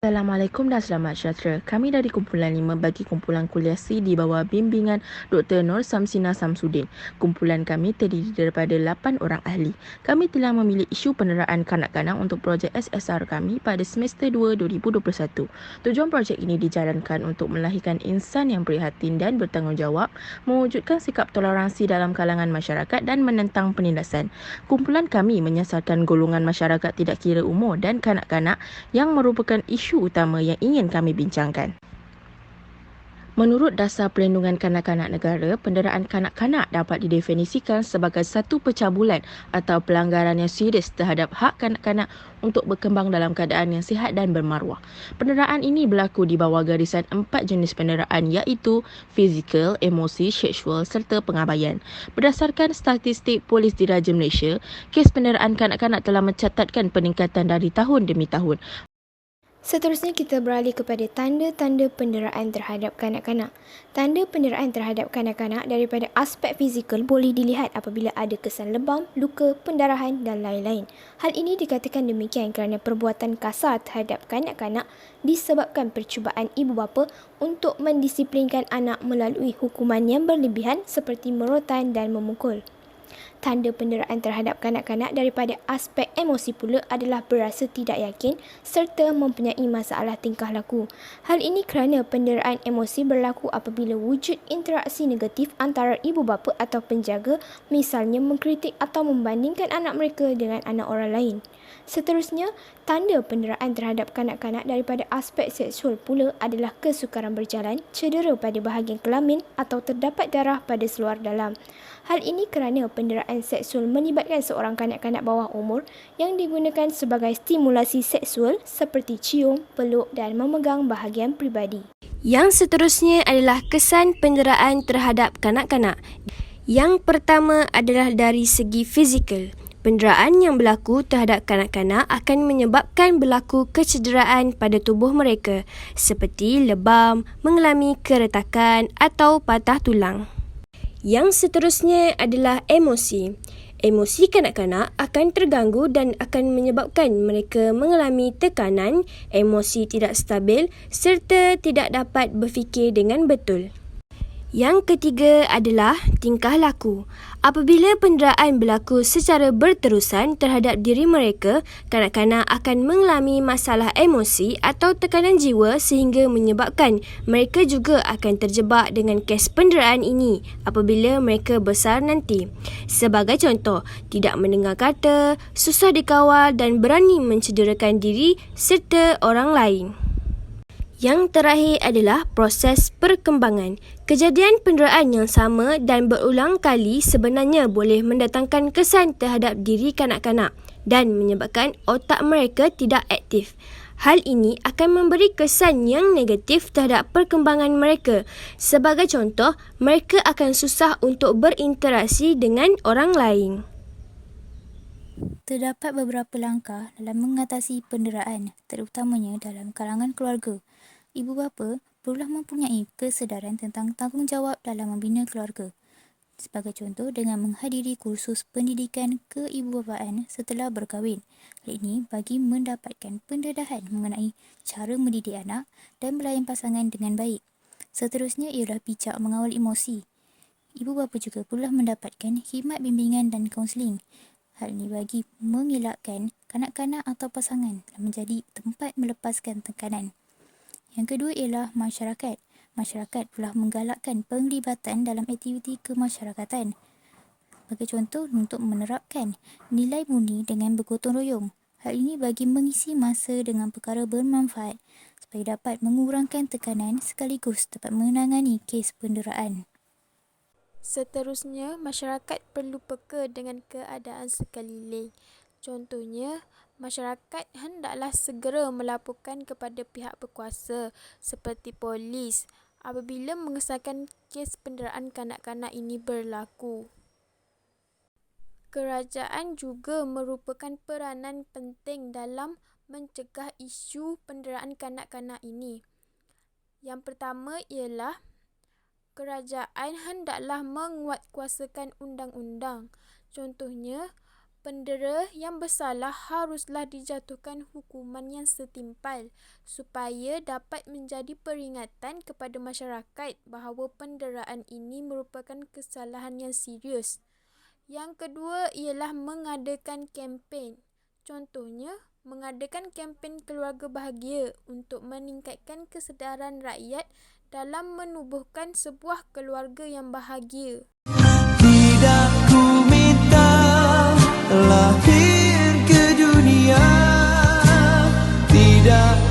Assalamualaikum dan selamat sejahtera. Kami dari kumpulan 5 bagi kumpulan kuliah C di bawah bimbingan Dr. Nur Samsina Samsudin. Kumpulan kami terdiri daripada 8 orang ahli. Kami telah memilih isu penderaan kanak-kanak untuk projek SSR kami pada semester 2 2021. Tujuan projek ini dijalankan untuk melahirkan insan yang prihatin dan bertanggungjawab, mewujudkan sikap toleransi dalam kalangan masyarakat dan menentang penindasan. Kumpulan kami menyasarkan golongan masyarakat tidak kira umur dan kanak-kanak yang merupakan isu utama yang ingin kami bincangkan. Menurut Dasar Perlindungan Kanak-kanak Negara, penderaan kanak-kanak dapat didefinisikan sebagai satu pencabulan atau pelanggaran yang serius terhadap hak kanak-kanak untuk berkembang dalam keadaan yang sihat dan bermaruah. Penderaan ini berlaku di bawah garisan 4 jenis penderaan iaitu fizikal, emosi, seksual serta pengabaian. Berdasarkan statistik Polis Diraja Malaysia, kes penderaan kanak-kanak telah mencatatkan peningkatan dari tahun demi tahun. Seterusnya kita beralih kepada tanda-tanda penderaan terhadap kanak-kanak. Tanda penderaan terhadap kanak-kanak daripada aspek fizikal boleh dilihat apabila ada kesan lebam, luka, pendarahan dan lain-lain. Hal ini dikatakan demikian kerana perbuatan kasar terhadap kanak-kanak disebabkan percubaan ibu bapa untuk mendisiplinkan anak melalui hukuman yang berlebihan seperti merotan dan memukul. Tanda penderaan terhadap kanak-kanak daripada aspek emosi pula adalah berasa tidak yakin serta mempunyai masalah tingkah laku. Hal ini kerana penderaan emosi berlaku apabila wujud interaksi negatif antara ibu bapa atau penjaga, misalnya mengkritik atau membandingkan anak mereka dengan anak orang lain. Seterusnya, tanda penderaan terhadap kanak-kanak daripada aspek seksual pula adalah kesukaran berjalan, cedera pada bahagian kelamin atau terdapat darah pada seluar dalam. Hal ini kerana penderaan seksual melibatkan seorang kanak-kanak bawah umur yang digunakan sebagai stimulasi seksual seperti cium, peluk dan memegang bahagian pribadi. Yang seterusnya adalah kesan penderaan terhadap kanak-kanak. Yang pertama adalah dari segi fizikal. Penderaan yang berlaku terhadap kanak-kanak akan menyebabkan berlaku kecederaan pada tubuh mereka seperti lebam, mengalami keretakan atau patah tulang. Yang seterusnya adalah emosi. Emosi kanak-kanak akan terganggu dan akan menyebabkan mereka mengalami tekanan, emosi tidak stabil serta tidak dapat berfikir dengan betul. Yang ketiga adalah tingkah laku. Apabila penderaan berlaku secara berterusan terhadap diri mereka, kanak-kanak akan mengalami masalah emosi atau tekanan jiwa sehingga menyebabkan mereka juga akan terjebak dengan kes penderaan ini apabila mereka besar nanti. Sebagai contoh, tidak mendengar kata, susah dikawal dan berani mencederakan diri serta orang lain. Yang terakhir adalah proses perkembangan. Kejadian penderaan yang sama dan berulang kali sebenarnya boleh mendatangkan kesan terhadap diri kanak-kanak dan menyebabkan otak mereka tidak aktif. Hal ini akan memberi kesan yang negatif terhadap perkembangan mereka. Sebagai contoh, mereka akan susah untuk berinteraksi dengan orang lain. Terdapat beberapa langkah dalam mengatasi penderaan, terutamanya dalam kalangan keluarga. Ibu bapa perlulah mempunyai kesedaran tentang tanggungjawab dalam membina keluarga. Sebagai contoh, dengan menghadiri kursus pendidikan keibubapaan setelah berkahwin. Hal ini bagi mendapatkan pendedahan mengenai cara mendidik anak dan melayan pasangan dengan baik. Seterusnya ialah bijak mengawal emosi. Ibu bapa juga perlulah mendapatkan khidmat bimbingan dan kaunseling. Hal ini bagi mengelakkan kanak-kanak atau pasangan menjadi tempat melepaskan tekanan. Yang kedua ialah masyarakat. Masyarakat telah menggalakkan penglibatan dalam aktiviti kemasyarakatan. Sebagai contoh, untuk menerapkan nilai murni dengan bergotong royong. Hal ini bagi mengisi masa dengan perkara bermanfaat supaya dapat mengurangkan tekanan sekaligus dapat menangani kes penderaan. Seterusnya, masyarakat perlu peka dengan keadaan sekeliling. Contohnya, masyarakat hendaklah segera melaporkan kepada pihak berkuasa seperti polis apabila mengesahkan kes penderaan kanak-kanak ini berlaku. Kerajaan juga merupakan peranan penting dalam mencegah isu penderaan kanak-kanak ini. Yang pertama ialah kerajaan hendaklah menguatkuasakan undang-undang. Contohnya, pendera yang bersalah haruslah dijatuhkan hukuman yang setimpal supaya dapat menjadi peringatan kepada masyarakat bahawa penderaan ini merupakan kesalahan yang serius. Yang kedua ialah mengadakan kempen. Contohnya, mengadakan kempen keluarga bahagia untuk meningkatkan kesedaran rakyat dalam menubuhkan sebuah keluarga yang bahagia. Tidak ku minta lahir ke dunia, tidak